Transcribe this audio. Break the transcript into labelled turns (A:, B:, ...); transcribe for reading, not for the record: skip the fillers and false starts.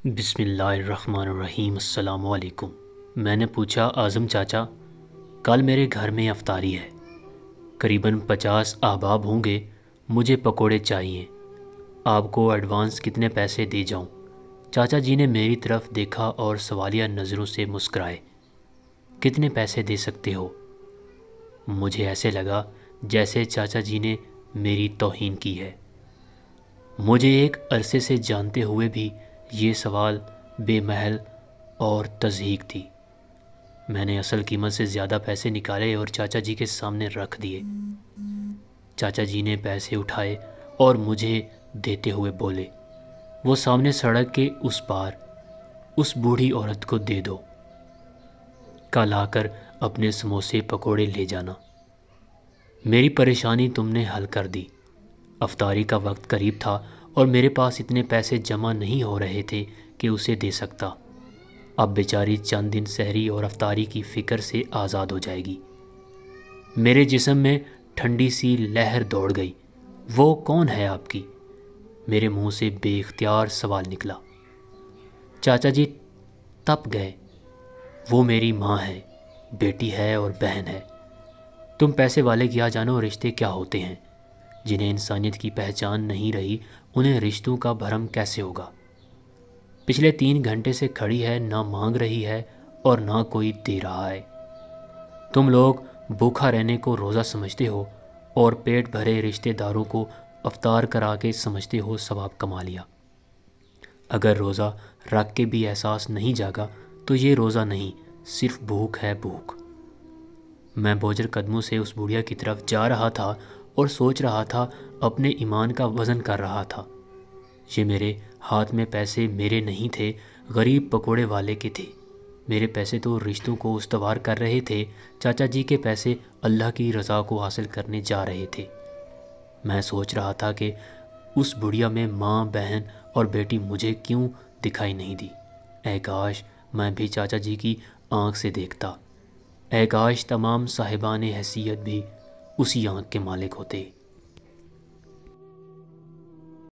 A: بسم اللہ الرحمن الرحیم۔ السلام علیکم۔ میں نے پوچھا اعظم چاچا، کل میرے گھر میں افطاری ہے، قریباً 50 احباب ہوں گے، مجھے پکوڑے چاہیے، آپ کو ایڈوانس کتنے پیسے دے جاؤں؟ چاچا جی نے میری طرف دیکھا اور سوالیہ نظروں سے مسکرائے۔ کتنے پیسے دے سکتے ہو؟ مجھے ایسے لگا جیسے چاچا جی نے میری توہین کی ہے۔ مجھے ایک عرصے سے جانتے ہوئے بھی یہ سوال بے محل اور تضحیک تھی۔ میں نے اصل قیمت سے زیادہ پیسے نکالے اور چاچا جی کے سامنے رکھ دیے۔ چاچا جی نے پیسے اٹھائے اور مجھے دیتے ہوئے بولے، وہ سامنے سڑک کے اس پار اس بوڑھی عورت کو دے دو، کل آ کر اپنے سموسے پکوڑے لے جانا۔ میری پریشانی تم نے حل کر دی۔ افطاری کا وقت قریب تھا اور میرے پاس اتنے پیسے جمع نہیں ہو رہے تھے کہ اسے دے سکتا۔ اب بیچاری چند دن سحری اور افطاری کی فکر سے آزاد ہو جائے گی۔ میرے جسم میں ٹھنڈی سی لہر دوڑ گئی۔ وہ کون ہے آپ کی؟ میرے منہ سے بے اختیار سوال نکلا۔ چاچا جی تپ گئے۔ وہ میری ماں ہے، بیٹی ہے اور بہن ہے۔ تم پیسے والے کیا جانو رشتے کیا ہوتے ہیں؟ جنہیں انسانیت کی پہچان نہیں رہی، انہیں رشتوں کا بھرم کیسے ہوگا؟ پچھلے 3 گھنٹے سے کھڑی ہے، نہ مانگ رہی ہے اور نہ کوئی دے رہا ہے۔ تم لوگ بھوکا رہنے کو روزہ سمجھتے ہو اور پیٹ بھرے رشتہ داروں کو افطار کرا کے سمجھتے ہو ثواب کما لیا۔ اگر روزہ رکھ کے بھی احساس نہیں جاگا تو یہ روزہ نہیں، صرف بھوک ہے، بھوک۔ میں بوجھل قدموں سے اس بڑھیا کی طرف جا رہا تھا اور سوچ رہا تھا، اپنے ایمان کا وزن کر رہا تھا۔ یہ میرے ہاتھ میں پیسے میرے نہیں تھے، غریب پکوڑے والے کے تھے۔ میرے پیسے تو رشتوں کو استوار کر رہے تھے، چاچا جی کے پیسے اللہ کی رضا کو حاصل کرنے جا رہے تھے۔ میں سوچ رہا تھا کہ اس بڑھیا میں ماں، بہن اور بیٹی مجھے کیوں دکھائی نہیں دی؟ اے کاش میں بھی چاچا جی کی آنکھ سے دیکھتا، اے کاش تمام صاحبان حیثیت بھی اسی آنکھ کے مالک ہوتے۔